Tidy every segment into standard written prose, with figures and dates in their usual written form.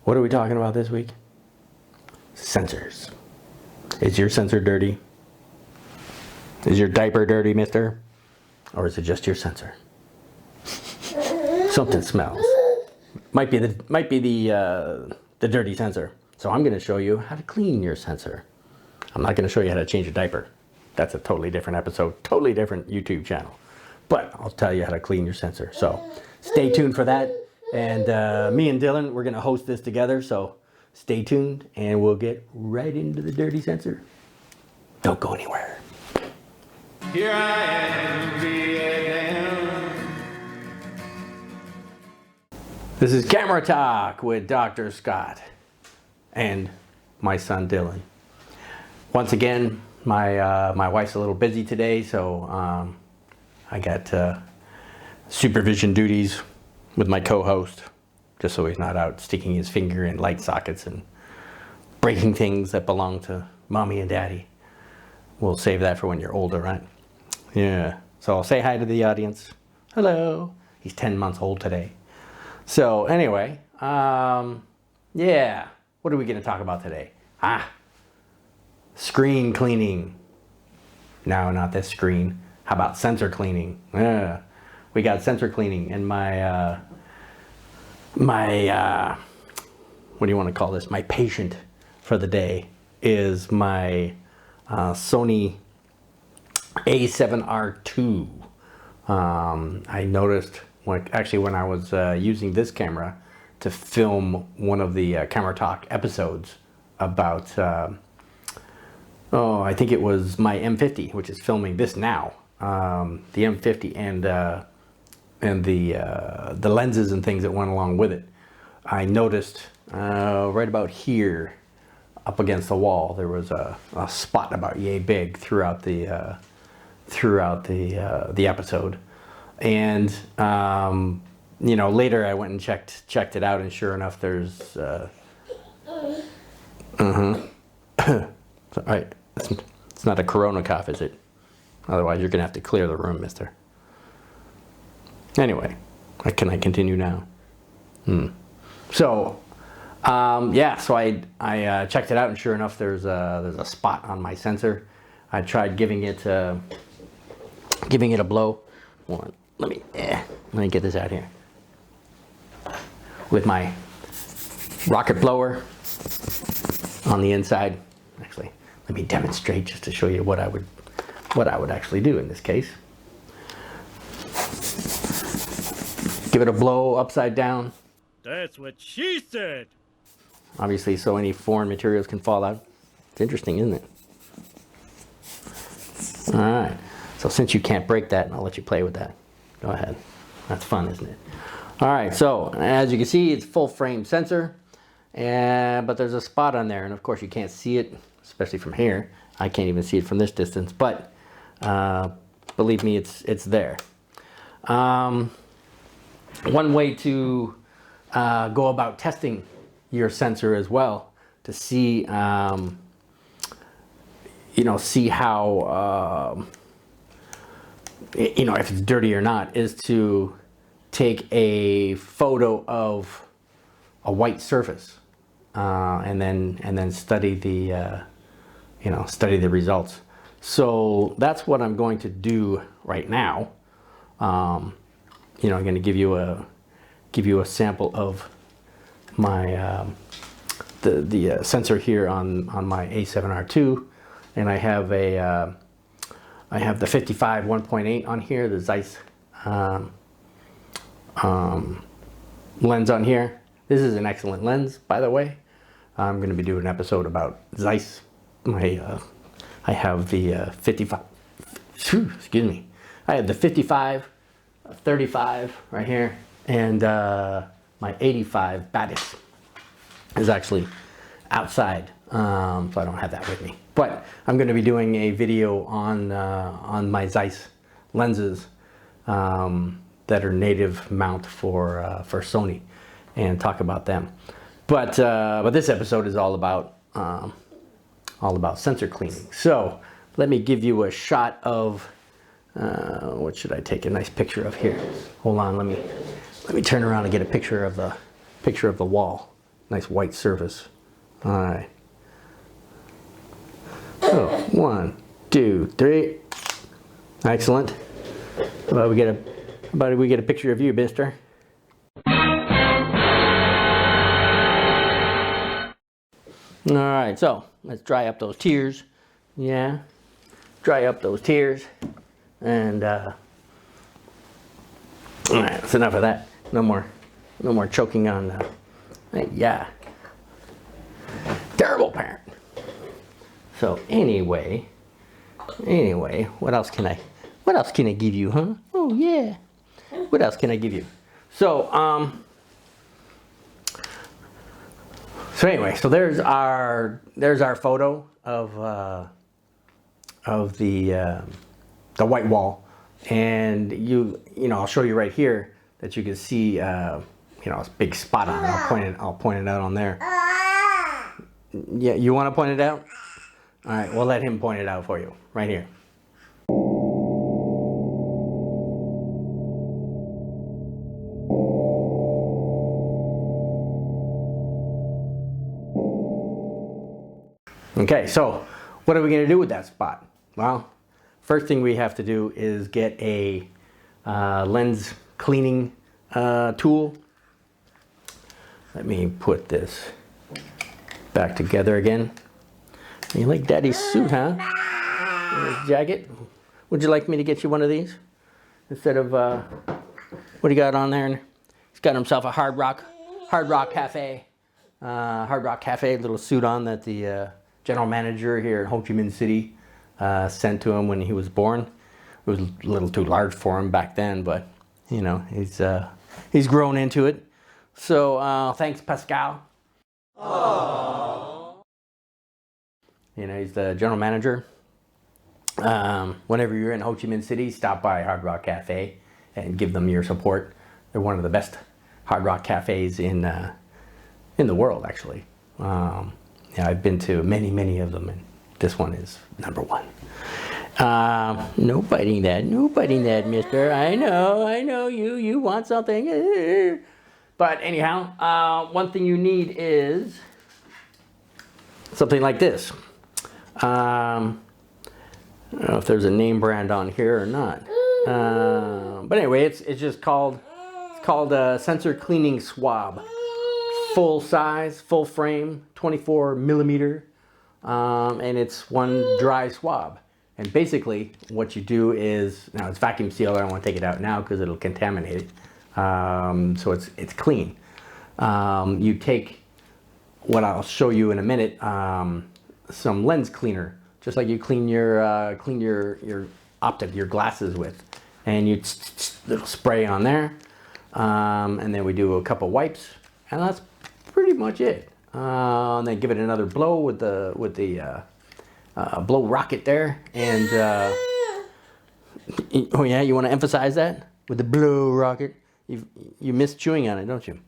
What are we talking about this week? Sensors. Is your sensor dirty? Is your diaper dirty, mister? Or is it just your sensor? Something smells. Might be the dirty sensor. So I'm going to show you how to clean your sensor. I'm not going to show you how to change a diaper. That's a totally different episode, totally different YouTube channel. But I'll tell you how to clean your sensor. So stay tuned for that. And me and Dylan, we're going to host this together. So stay tuned and we'll get right into the dirty sensor. Don't go anywhere. Here I am, Vietnam. This is Camera Talk with Dr. Scott and my son Dylan. Once again, my wife's a little busy today, so I got supervision duties with my co-host, just so he's not out sticking his finger in light sockets and breaking things that belong to mommy and daddy. We'll save that for when you're older, right? Yeah. So I'll say hi to the audience. Hello. He's 10 months old today. So anyway, yeah. What are we going to talk about today? Screen cleaning. No, not this screen. How about sensor cleaning? Yeah. We got sensor cleaning, and my what do you want to call this? My patient for the day is my Sony A7RII. I noticed when I was using this camera to film one of the Camera Talk episodes about, I think it was my M50, which is filming this now. The M50 and the lenses and things that went along with it. I noticed right about here, up against the wall, there was a spot about yay big throughout the episode, and later I went and checked it out, and sure enough, there's Alright, it's not a corona cough, is it? Otherwise, you're gonna have to clear the room, mister. Anyway, can I continue now? So, so I checked it out, and sure enough, there's a spot on my sensor. I tried giving it a blow. Hold on, let me get this out here with my rocket blower on the inside. Actually, let me demonstrate just to show you what I would actually do in this case. Give it a blow upside down. That's what she said. Obviously, so any foreign materials can fall out. It's interesting, isn't it? All right. So since you can't break that, I'll let you play with that. Go ahead. That's fun, isn't it? All right. So as you can see, it's full frame sensor, but there's a spot on there, and of course you can't see it, especially from here. I can't even see it from this distance, but believe me, it's there. One way to go about testing your sensor as well, to see see how if it's dirty or not, is to take a photo of a white surface and then study the results. So that's what I'm going to do right now. I'm going to give you a sample of my the sensor here on my A7RII, and I have the 55 1.8 on here, the Zeiss lens on here. This is an excellent lens, by the way. I'm going to be doing an episode about Zeiss. I have the 55. Excuse me. I have the 55, 35 right here, and my 85 Batis is actually outside, so I don't have that with me. But I'm going to be doing a video on my Zeiss lenses that are native mount for Sony, and talk about them. But this episode is all about sensor cleaning. So let me give you a shot of what should I take a nice picture of here? Hold on, let me turn around and get a picture of the wall nice white surface. All right. So 1, 2, 3. Excellent. How about we get a picture of you, mister? All right, so let's dry up those tears. Yeah, dry up those tears. And all right, that's enough of that. No more choking on. Yeah, terrible parent. So anyway, what else can I give you, huh? Oh yeah, what else can I give you? So anyway, so there's our photo of the white wall, and you know, I'll show you right here that you can see a big spot on it. I'll point it out on there. Yeah, you want to point it out? All right, we'll let him point it out for you right here. Okay, so what are we going to do with that spot? Well, first thing we have to do is get a lens cleaning tool. Let me put this back together again. You like Daddy's suit, huh? His jacket? Would you like me to get you one of these? Instead of, what do you got on there? He's got himself a Hard Rock Cafe. Hard Rock Cafe, little suit on that the general manager here in Ho Chi Minh City sent to him when he was born. It was a little too large for him back then, but you know, he's grown into it. So thanks, Pascal. Aww. You know, he's the general manager. Whenever you're in Ho Chi Minh City, stop by Hard Rock Cafe and give them your support. They're one of the best Hard Rock cafes in the world, actually. Yeah, I've been to many of them, and this one is number one. No biting that, mister. I know, you want something. But anyhow, one thing you need is something like this. I don't know if there's a name brand on here or not. But anyway, it's just called a sensor cleaning swab. Full size, full frame, 24 millimeter, and it's one dry swab. And basically, what you do is, now it's vacuum sealed. I don't want to take it out now because it'll contaminate it. So it's clean. You take what I'll show you in a minute, some lens cleaner, just like you clean your optic, your glasses with, and you little spray on there, and then we do a couple wipes, and that's pretty much it. And then give it another blow with the blow rocket there, and oh yeah, you want to emphasize that with the blow rocket. You miss chewing on it, don't you?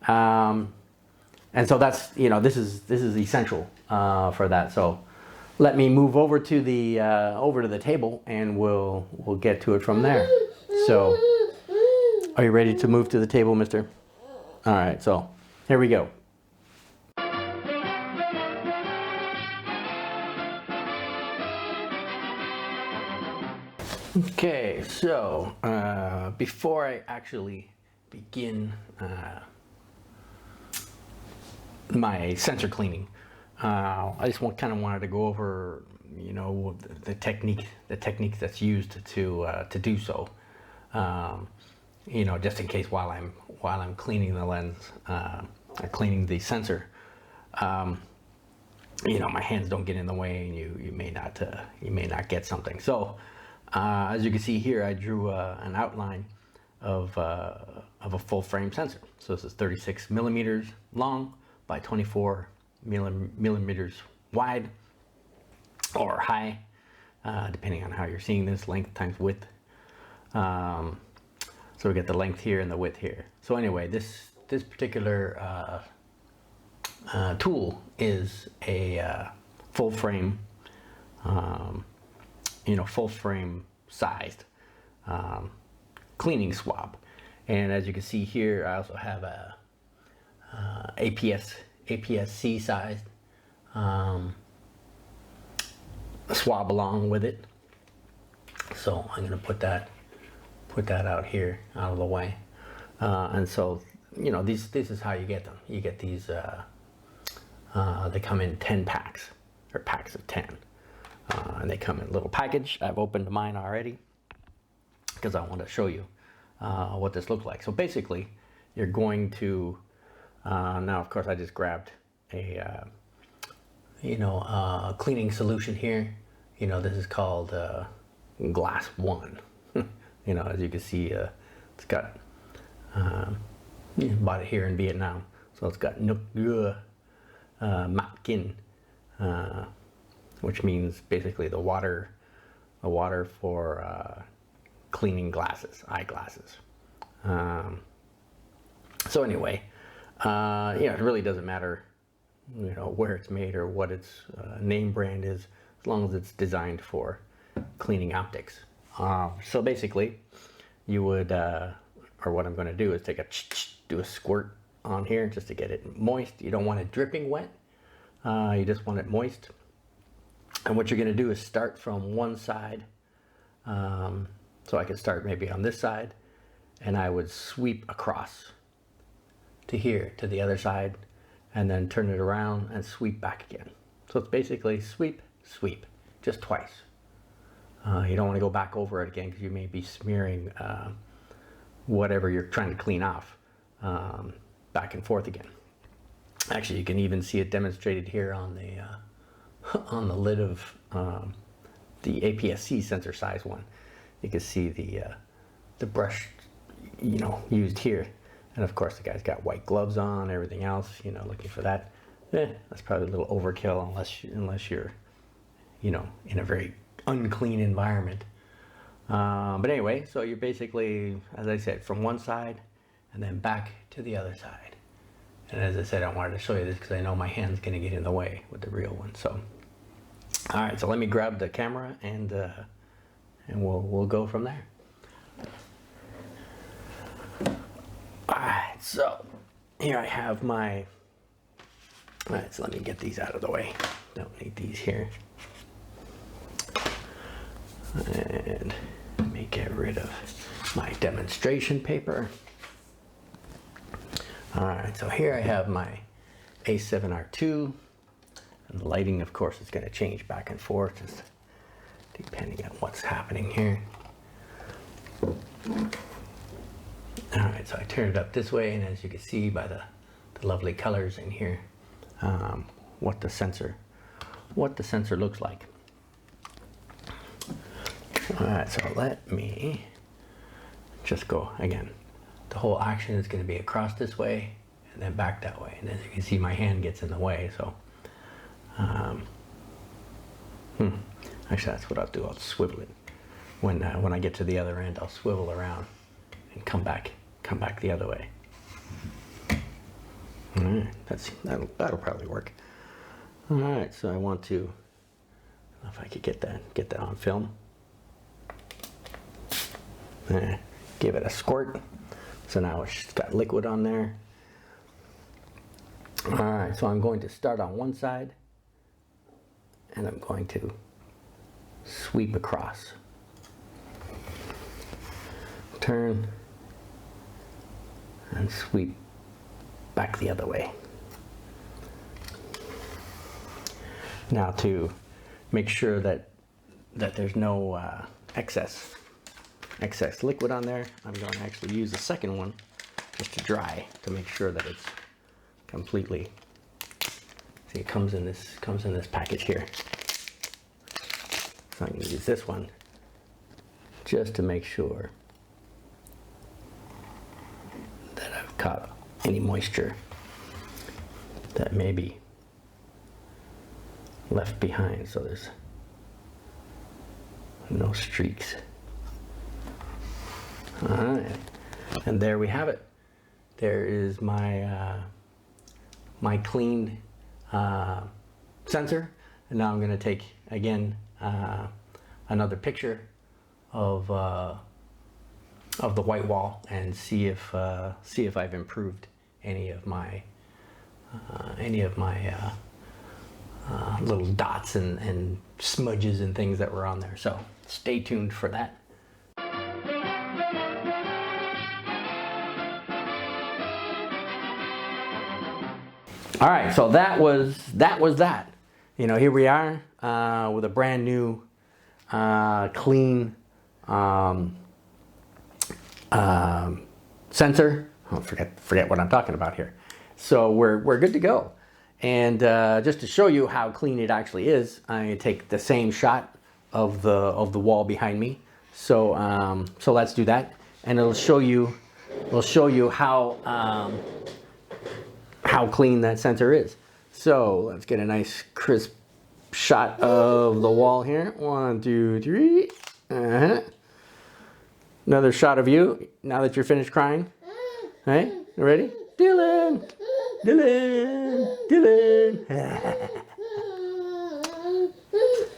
And so that's, you know, this is essential for that. So let me move over to the table, and we'll get to it from there. So are you ready to move to the table, mister? All right, so here we go. Okay, so before I actually begin my sensor cleaning, I just kind of wanted to go over, you know, the technique that's used to do so. You know, just in case while I'm cleaning the lens, cleaning the sensor, you know, my hands don't get in the way, and you may not get something. So as you can see here, I drew an outline of a full frame sensor. So this is 36 millimeters long by 24 millimeters wide or high, depending on how you're seeing this, length times width. So we get the length here and the width here. So anyway, this particular tool is a full frame, you know, full frame sized cleaning swab. And as you can see here, I also have APS-C size swab along with it. So I'm going to put that out here, out of the way. And so, you know, this is how you get them. You get these, they come in 10 packs, or packs of 10. And they come in a little package. I've opened mine already because I want to show you what this looks like. So basically, you're going to, now of course I just grabbed a, cleaning solution here. You know, this is called Glass One. You know, as you can see, it's got, bought it here in Vietnam. So it's got Nước Dừa Mát Kính, which means basically the water for cleaning glasses, eyeglasses. So anyway, it really doesn't matter, you know, where it's made or what its name brand is, as long as it's designed for cleaning optics. So basically, you would, or what I'm going to do is do a squirt on here just to get it moist. You don't want it dripping wet. You just want it moist. And what you're going to do is start from one side. So I could start maybe on this side, and I would sweep across to here, to the other side, and then turn it around and sweep back again. So it's basically sweep, sweep, just twice. You don't want to go back over it again because you may be smearing whatever you're trying to clean off back and forth again. Actually, you can even see it demonstrated here on the lid of the APS-C sensor size one. You can see the brush, you know, used here. And of course the guy's got white gloves on, everything else, you know, looking for that. That's probably a little overkill unless you're, you know, in a very unclean environment. But anyway, so you're basically, as I said, from one side and then back to the other side. And as I said, I wanted to show you this because I know my hand's going to get in the way with the real one. So, all right, so let me grab the camera and we'll go from there. All right, so here I have my. All right, so let me get these out of the way. Don't need these here. And let me get rid of my demonstration paper. All right, so here I have my A7RII, and the lighting, of course, is going to change back and forth, just depending on what's happening here. All right, so I turned it up this way, and as you can see by the lovely colors in here, what the sensor looks like. All right, so let me just go again. The whole action is going to be across this way and then back that way. And as you can see, my hand gets in the way. So, actually, that's what I'll do. I'll swivel it. When I get to the other end, I'll swivel around and come back the other way. All right, that'll probably work. All right, so I want to, I don't know if I could get that on film. Give it a squirt. So now it's got liquid on there. All right, so I'm going to start on one side and I'm going to sweep across. Turn and sweep back the other way. Now to make sure that there's no excess liquid on there, I'm going to actually use the second one just to dry to make sure that it's completely. See, it comes in this package here. So I'm going to use this one just to make sure that I've caught any moisture that may be left behind, so there's no streaks. All right, and there we have it. There is my my cleaned sensor, and now I'm going to take again another picture of the white wall and see if I've improved any of my any of my little dots and smudges and things that were on there. So stay tuned for that. All right, so that was that. You know, here we are with a brand new, clean sensor. Oh, forget what I'm talking about here. So we're good to go. And just to show you how clean it actually is, I take the same shot of the wall behind me. So so let's do that, and it'll show you how clean that sensor is. So let's get a nice crisp shot of the wall here. 1, 2, 3. Another shot of you now that you're finished crying. Hey, you ready? Dylan, Dylan, Dylan.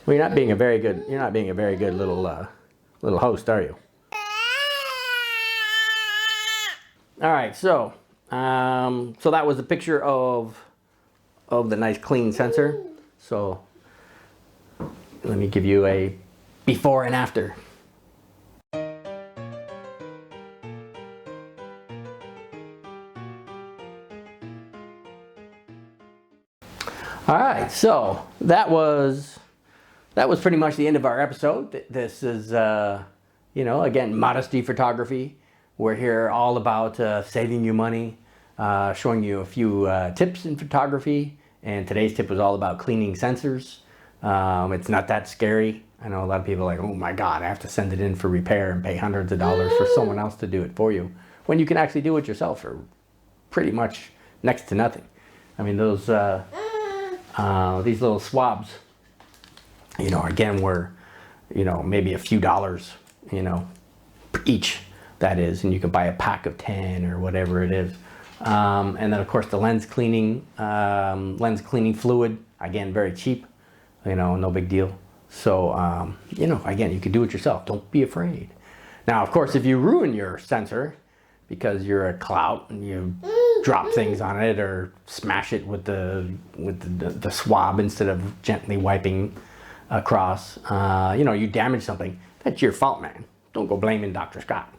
Well, you're not being a very good little host, are you? All right, so that was a picture of the nice clean sensor. So let me give you a before and after. All right, so that was pretty much the end of our episode. This is, you know, again, modesty photography. We're here all about saving you money, showing you a few tips in photography. And today's tip was all about cleaning sensors. It's not that scary. I know a lot of people are like, oh my God, I have to send it in for repair and pay hundreds of dollars for someone else to do it for you, when you can actually do it yourself for pretty much next to nothing. I mean, those these little swabs, you know, again, were, you know, maybe a few dollars, you know, each, that is, and you can buy a pack of 10 or whatever it is. And then of course the lens cleaning fluid, again, very cheap, you know, no big deal. So, you know, again, you can do it yourself. Don't be afraid. Now, of course, if you ruin your sensor because you're a clout and you drop things on it or smash it with the swab instead of gently wiping across, you know, you damage something, that's your fault, man. Don't go blaming Dr. Scott.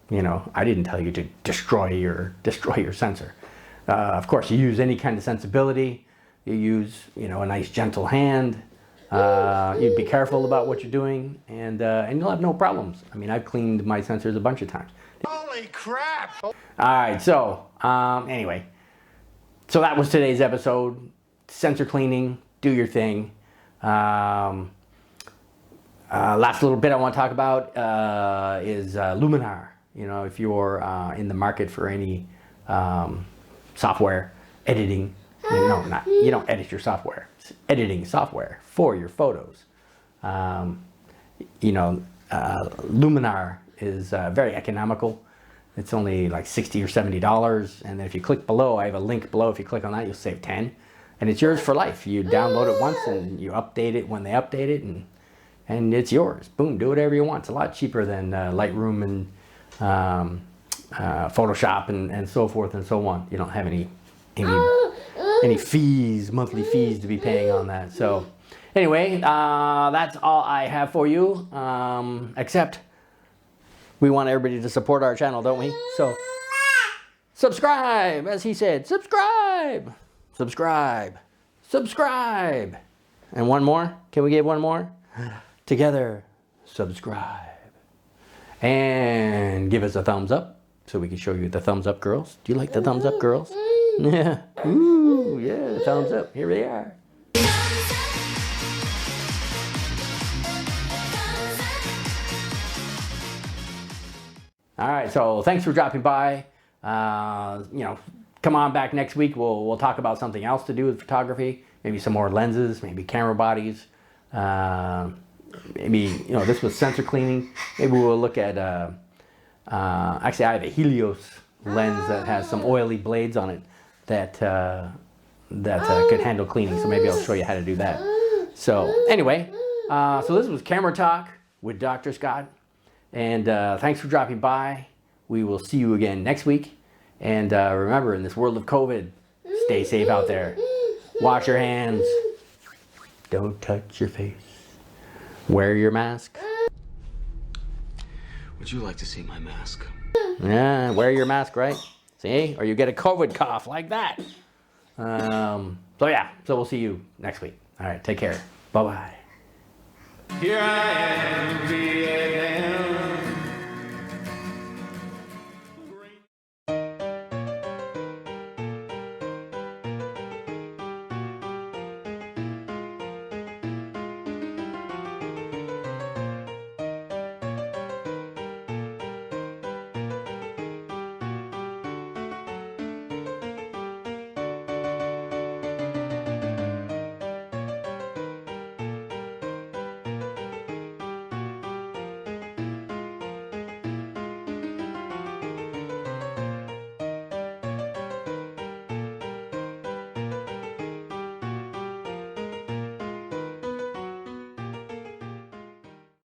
You know, I didn't tell you to destroy your sensor. Of course, you use any kind of sensibility. You use, you know, a nice gentle hand. You'd be careful about what you're doing, and you'll have no problems. I mean, I've cleaned my sensors a bunch of times. Holy crap! All right, so anyway, so that was today's episode. Sensor cleaning, do your thing. Last little bit I want to talk about is Luminar. You know, if you're in the market for any software editing, you don't edit your software. It's editing software for your photos. You know, Luminar is very economical. It's only like $60 or $70, and then if you click below, I have a link below. If you click on that, you'll save 10, and it's yours for life. You download it once, and you update it when they update it, and it's yours. Boom, do whatever you want. It's a lot cheaper than Lightroom and Photoshop and so forth and so on. You don't have any fees, monthly fees to be paying on that. So anyway, that's all I have for you, except we want everybody to support our channel, don't we? So subscribe, as he said, subscribe, subscribe, subscribe. And one more, can we give one more? Together, subscribe. And give us a thumbs up so we can show you the thumbs up girls. Do you like the thumbs up girls? Yeah. Ooh, yeah, thumbs up. Here they are. All right, so thanks for dropping by. You know, come on back next week. We'll talk about something else to do with photography. Maybe some more lenses, maybe camera bodies. Maybe, you know, this was sensor cleaning. Maybe we'll look at, actually I have a Helios lens that has some oily blades on it that could handle cleaning. So maybe I'll show you how to do that. So anyway, so this was Camera Talk with Dr. Scott. And thanks for dropping by. We will see you again next week. And remember, in this world of COVID, Stay safe out there. Wash your hands. Don't touch your face. Wear your mask. Would you like to see my mask? Yeah, wear your mask, right? See? Or you get a COVID cough like that. So yeah, so we'll see you next week. All right, take care. Bye-bye. Here I am, Vietnam.